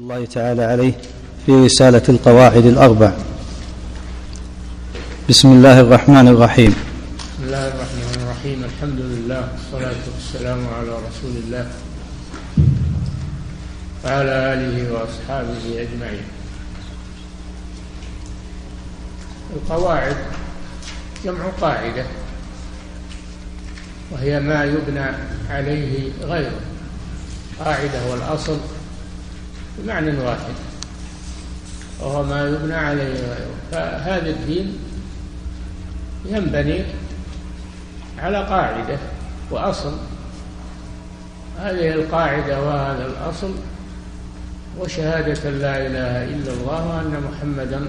الله تعالى عليه في رسالة القواعد الأربع. بسم الله الرحمن الرحيم. بسم الله الرحمن الرحيم. الحمد لله والصلاة والسلام على رسول الله وعلى آله وأصحابه أجمعين. القواعد جمع قاعدة، وهي ما يبنى عليه غيره. قاعدة والأصل بمعنى واحد، وهو ما يبنى عليه غيره. فهذا الدين ينبني على قاعدة وأصل. هذه القاعدة وهذا الأصل وشهادة لا إله إلا الله وأن محمدا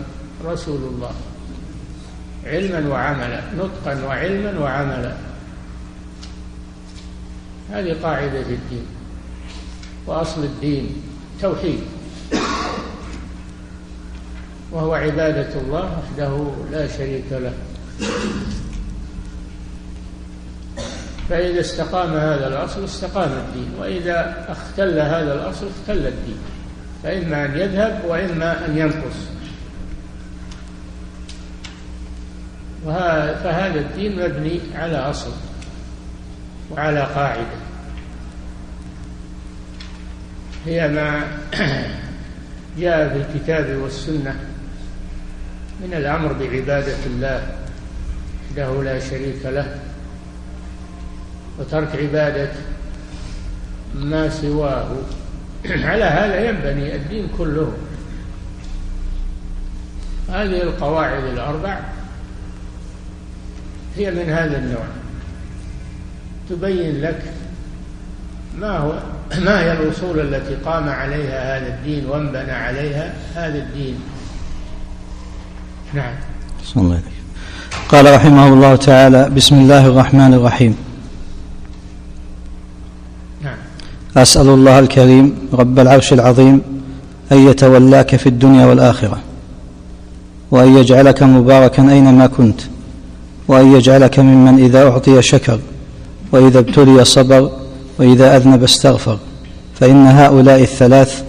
رسول الله، علما وعملا، نطقا وعلما وعملا. هذه قاعدة الدين. وأصل الدين توحيد، وهو عبادة الله وحده لا شريك له. فإذا استقام هذا الأصل استقام الدين، وإذا اختل هذا الأصل اختل الدين، فإما أن يذهب وإما أن ينقص. فهذا الدين مبني على أصل وعلى قاعدة، هي ما جاء في الكتاب والسنة من الأمر بعبادة الله وحده لا شريك له، وترك عبادة ما سواه. على هذا ينبني الدين كله. هذه القواعد الأربع هي من هذا النوع، تبين لك ما هي الأصول التي قام عليها هذا الدين وانبنى عليها هذا الدين. نعم. بسم الله. قال رحمه الله تعالى: بسم الله الرحمن الرحيم. نعم. أسأل الله الكريم رب العرش العظيم أن يتولاك في الدنيا والآخرة، وأن يجعلك مباركا أينما كنت، وأن يجعلك ممن إذا أعطي شكر، وإذا ابتلي صبر، وإذا أذنب استغفر، فإن هؤلاء الثلاث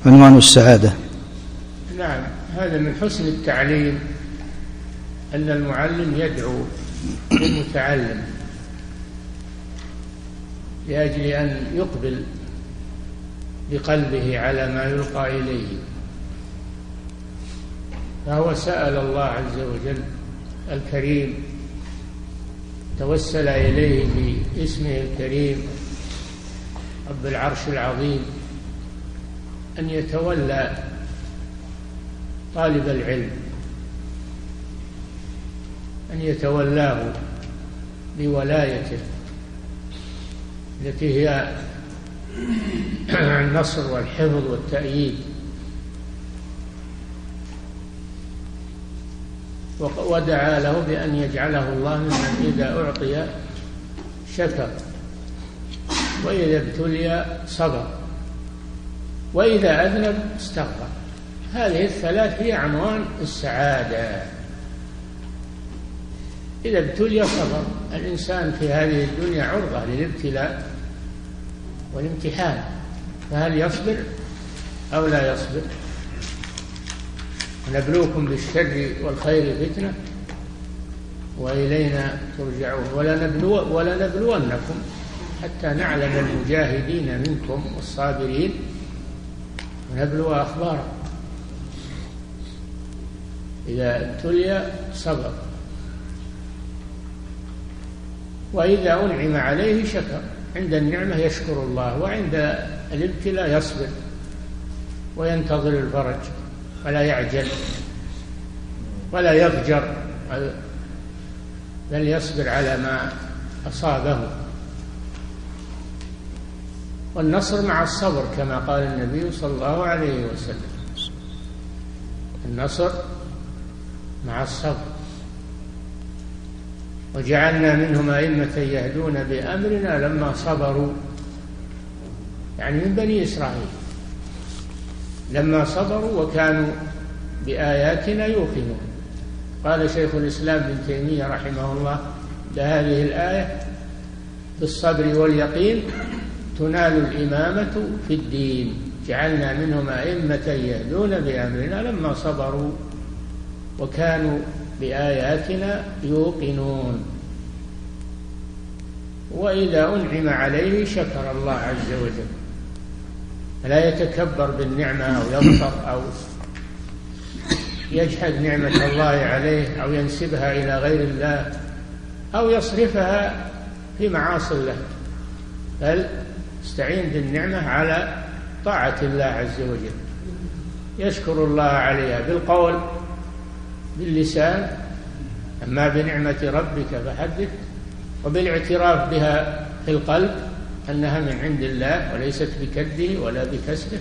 عنوان السعادة. نعم. هذا من حسن التعليم أن المعلم يدعو للمتعلم لأجل أن يقبل بقلبه على ما يلقى إليه. فهو سأل الله عز وجل الكريم، توسل إليه باسمه الكريم رب العرش العظيم أن يتولى طالب العلم، أن يتولاه بولايته التي هي النصر والحفظ والتأييد. ودعا له بأن يجعله الله ممن إذا أعطي شكر، وإذا ابتلي صبر، وإذا أذنب استغفر. هذه الثلاث هي عنوان السعادة. إذا ابتلي صبر. الإنسان في هذه الدنيا عرضة للابتلاء والامتحان، فهل يصبر أو لا يصبر؟ نبلوكم بالشر والخير فتنة وإلينا ترجعون ولنبلونكم حتى نعلم المجاهدين منكم والصابرين ونبلو أخباركم. إذا ابتلي صبر، وإذا أنعم عليه شكر. عند النعمة يشكر الله، وعند الابتلاء يصبر وينتظر الفرج، ولا يعجل ولا يضجر، بل يصبر على ما أصابه. والنصر مع الصبر كما قال النبي صلى الله عليه وسلم، النصر مع الصبر. وجعلنا منهم أئمة يهدون بأمرنا لما صبروا، يعني من بني إسرائيل، لما صبروا وكانوا بآياتنا يوقنون. قال شيخ الإسلام ابن تيمية رحمه الله لهذه الآية: بالصبر واليقين تنال الإمامة في الدين. جعلنا منهم أئمة يهدون بأمرنا لما صبروا وكانوا بآياتنا يوقنون. وإذا أنعم عليه شكر الله عز وجل، لا يتكبر بالنعمة أو يغفر أو يجحد نعمة الله عليه أو ينسبها إلى غير الله أو يصرفها في معاصي الله، بل استعين بالنعمة على طاعة الله عز وجل، يشكر الله عليها بالقول باللسان، أما بنعمة ربك فحدث، وبالاعتراف بها في القلب أنها من عند الله وليست بكده ولا بكسبه،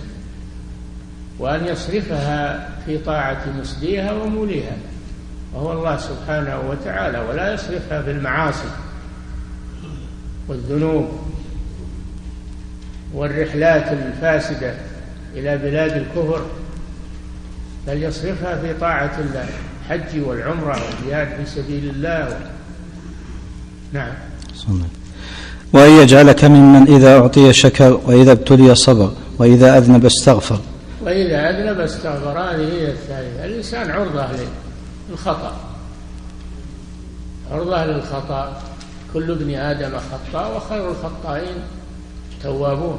وأن يصرفها في طاعة مسديها وموليها وهو الله سبحانه وتعالى، ولا يصرفها في المعاصي والذنوب والرحلات الفاسدة إلى بلاد الكفر، بل يصرفها في طاعة الله، الحج والعمرة والجهاد في سبيل الله. نعم. وأن يجعلك ممن إذا أعطي شكر وإذا ابتلي صبر وإذا أذنب استغفر. وإذا أذنب استغفر، هذه هي الثالثة. الإنسان عرضة للخطأ، عرضة للخطأ، كل ابن آدم خطاء وخير الخطائين توابون.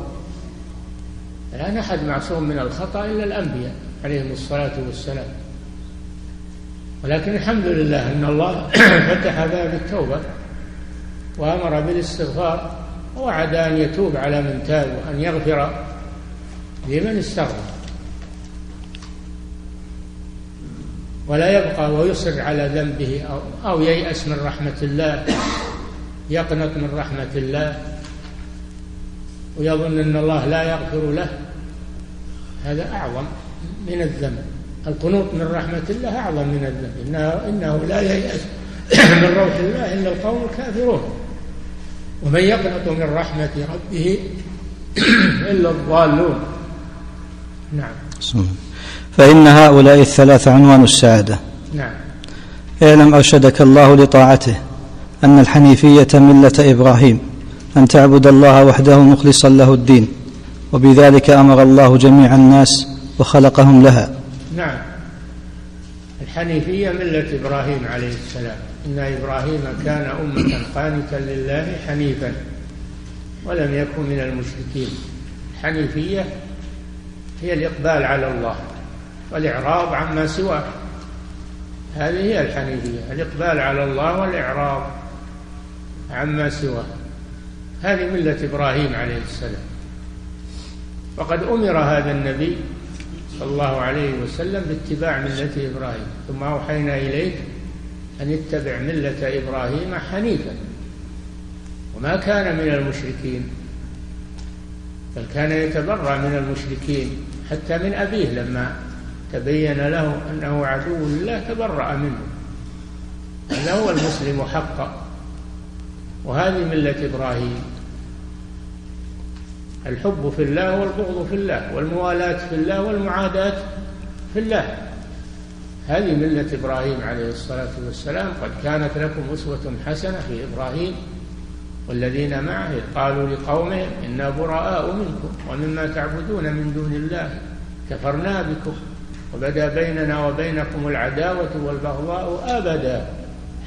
لا أحد معصوم من الخطأ إلا الأنبياء عليهم الصلاة والسلام، ولكن الحمد لله أن الله فتح باب التوبة وأمر بالاستغفار، ووعد أن يتوب على من تاب وأن يغفر لمن استغفر، ولا يبقى ويصر على ذنبه أو ييأس من رحمة الله، يقنط من رحمة الله ويظن أن الله لا يغفر له. هذا أعظم من الذنب، القنوط من رحمة الله أعظم من الذنب. إنه لا ييأس من روح الله إلا القوم الكافرون، ومن يقنط من رحمة ربه إلا الضالون. نعم. فإن هؤلاء الثلاثة عنوان السعادة. نعم. اعلم أرشدك الله لطاعته أن الحنيفية ملة إبراهيم، أن تعبد الله وحده مخلصا له الدين، وبذلك أمر الله جميع الناس وخلقهم لها. نعم، الحنيفية ملة إبراهيم عليه السلام، إن إبراهيم كان أمة قانتا لله حنيفا ولم يكن من المشركين. الحنيفية هي الإقبال على الله والإعراض عما سواه، هذه هي الحنيفية، الإقبال على الله والإعراض عما سواه، هذه ملة إبراهيم عليه السلام. وقد أمر هذا النبي صلى الله عليه وسلم باتباع ملة إبراهيم، ثم أوحينا إليك أن اتبع ملة إبراهيم حنيفا وما كان من المشركين، بل كان يتبرأ من المشركين حتى من أبيه، لما تبين له أنه عدو لله تبرأ منه. هذا هو المسلم حقا، وهذه ملة إبراهيم، الحب في الله والبغض في الله والموالاة في الله والمعاداة في الله، هذه ملة إبراهيم عليه الصلاة والسلام. قد كانت لكم أسوة حسنة في إبراهيم والذين معه قالوا لقومهم إنا براء منكم ومما تعبدون من دون الله كفرنا بكم وبدا بيننا وبينكم العداوة والبغضاء أبدا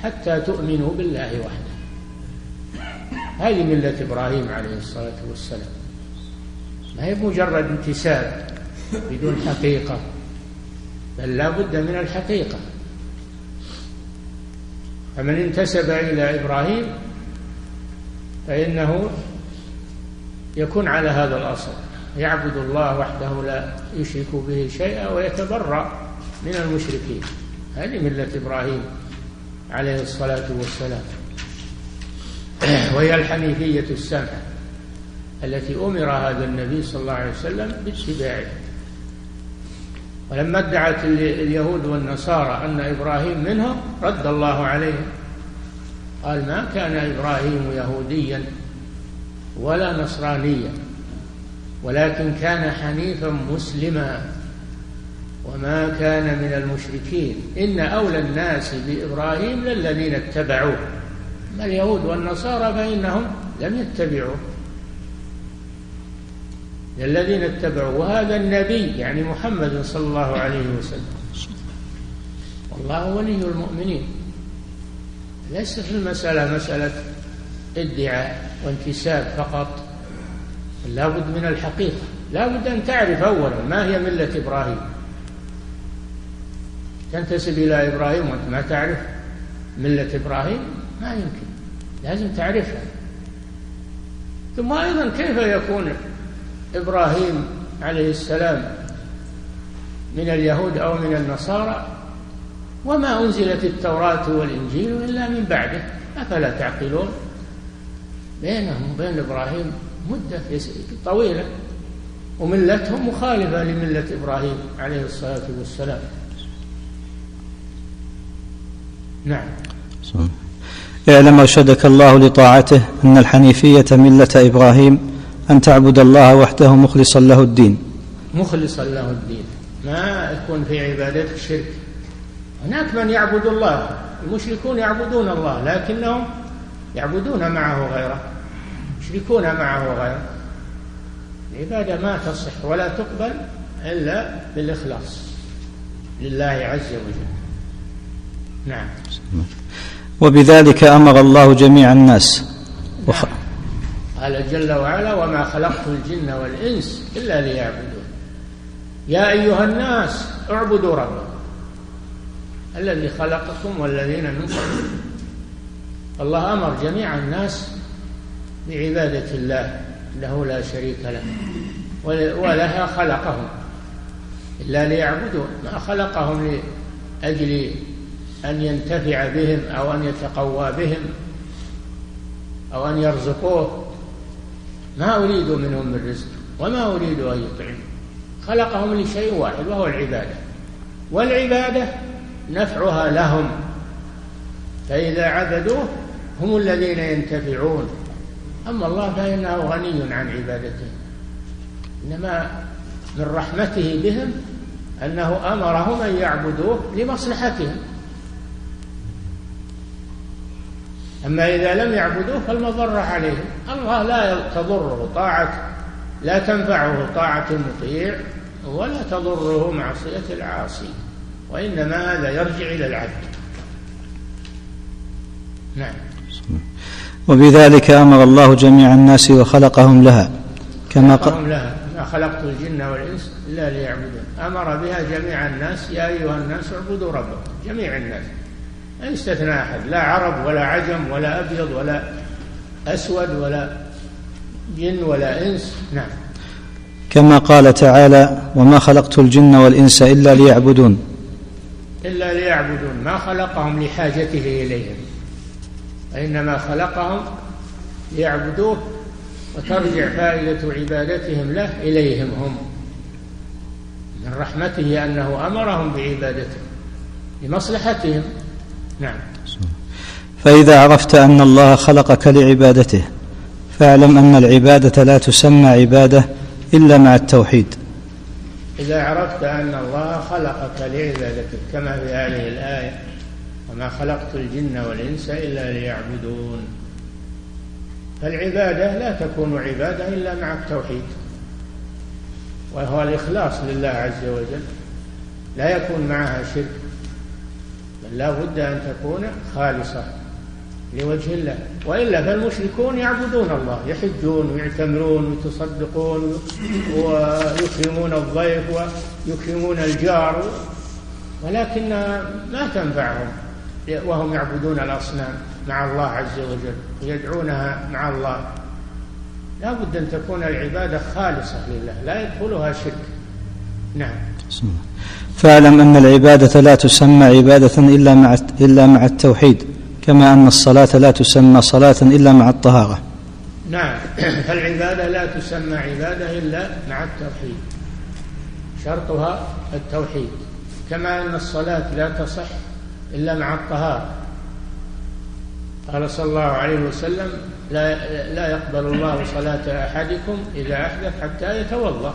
حتى تؤمنوا بالله وحده. هذه ملة إبراهيم عليه الصلاة والسلام، ما هي مجرد انتساب بدون حقيقة، بل لا بد من الحقيقة. فمن انتسب إلى إبراهيم فإنه يكون على هذا الأصل، يعبد الله وحده لا يشرك به شيئا ويتبرأ من المشركين. هذه ملة إبراهيم عليه الصلاة والسلام، وهي الحنيفية السمحة التي أمر هذا النبي صلى الله عليه وسلم باتباعها. ولما ادعت اليهود والنصارى أن إبراهيم منهم رد الله عليهم، قال ما كان إبراهيم يهوديا ولا نصرانيا ولكن كان حنيفا مسلما وما كان من المشركين إن أولى الناس بإبراهيم للذين اتبعوه. أما اليهود والنصارى فإنهم لم يتبعوه، الذين اتبعوا. وهذا النبي يعني محمد صلى الله عليه وسلم، والله ولي المؤمنين. ليس في المسألة مسألة ادعاء وانتساب فقط، لا بد من الحقيقة. لا بد أن تعرف أولا ما هي ملة إبراهيم. تنتسب إلى إبراهيم وأنت ما تعرف ملة إبراهيم؟ ما يمكن، لازم تعرفها. ثم أيضا كيف يكون إبراهيم عليه السلام من اليهود أو من النصارى وما أنزلت التوراة والإنجيل إلا من بعده؟ أفلا تعقلون؟ بينهم وبين إبراهيم مدة طويلة، وملتهم مخالفة لملة إبراهيم عليه الصلاة والسلام. نعم. اعلم أرشدك الله لطاعته أن الحنيفية ملة إبراهيم أن تعبد الله وحده مخلصا له الدين. مخلصا له الدين، ما يكون في عبادته شرك. هناك من يعبد الله، المشركون يعبدون الله لكنهم يعبدون معه غيره، يشركون معه غيره. العبادة ما تصح ولا تقبل إلا بالإخلاص لله عز وجل. نعم. وبذلك أمر الله جميع الناس. نعم. قال جل وعلا: وما خلقت الجن والإنس إلا ليعبدون. يا أيها الناس اعبدوا ربكم الذي خلقكم والذين من قبلكم. الله أمر جميع الناس بعبادة الله له لا شريك له، ولها خلقهم إلا ليعبدون. ما خلقهم لأجل أن ينتفع بهم أو أن يتقوى بهم أو أن يرزقوه. ما أريد منهم من رزق وما أريد أن يطعموا. خلقهم لشيء واحد وهو العبادة، والعبادة نفعها لهم، فإذا عبدوه هم الذين ينتفعون. أما الله فإنه غني عن عبادته، إنما من رحمته بهم أنه أمرهم أن يعبدوه لمصلحتهم. أما إذا لم يعبدوه فالمضرة عليهم. الله لا تضره طاعة، لا تنفعه طاعة المطيع ولا تضره معصية العاصي، وإنما هذا يرجع إلى العبد. نعم. وبذلك أمر الله جميع الناس وخلقهم لها كما قال لها: ما خلقت الجن والإنس إلا ليعبدون. أمر بها جميع الناس: يا أيها الناس اعبدوا ربكم. جميع الناس، لا يستثنى أحد، لا عرب ولا عجم ولا أبيض ولا أسود ولا جن ولا إنس. نعم. كما قال تعالى: وما خلقت الجن والإنس إلا ليعبدون. إلا ليعبدون، ما خلقهم لحاجته إليهم، وإنما خلقهم ليعبدوه، وترجع فائدة عبادتهم له إليهم هم. من رحمته أنه أمرهم بعبادته لمصلحتهم. نعم. فإذا عرفت أن الله خلقك لعبادته فاعلم أن العبادة لا تسمى عبادة إلا مع التوحيد. إذا عرفت أن الله خلقك لعبادته كما في هذه الآية: وما خلقت الجن والإنس إلا ليعبدون. فالعبادة لا تكون عبادة إلا مع التوحيد، وهو الإخلاص لله عز وجل، لا يكون معها شرك، بل لا بد أن تكون خالصة لوجه الله. وإلا فالمشركون يعبدون الله، يحجون ويعتمرون ويتصدقون ويكرمون الضيف ويكرمون الجار، ولكن ما تنفعهم وهم يعبدون الأصنام مع الله عز وجل ويدعونها مع الله. لا بد أن تكون العبادة خالصة لله، لا يدخلها شرك. نعم. فاعلم أن العبادة لا تسمى عبادة إلا مع التوحيد، كما أن الصلاة لا تسمى صلاة إلا مع الطهارة. نعم. فالعبادة لا تسمى عبادة إلا مع التوحيد، شرطها التوحيد، كما أن الصلاة لا تصح إلا مع الطهارة. قال صلى الله عليه وسلم: لا يقبل الله صلاة أحدكم إذا أحدث حتى يتوضأ.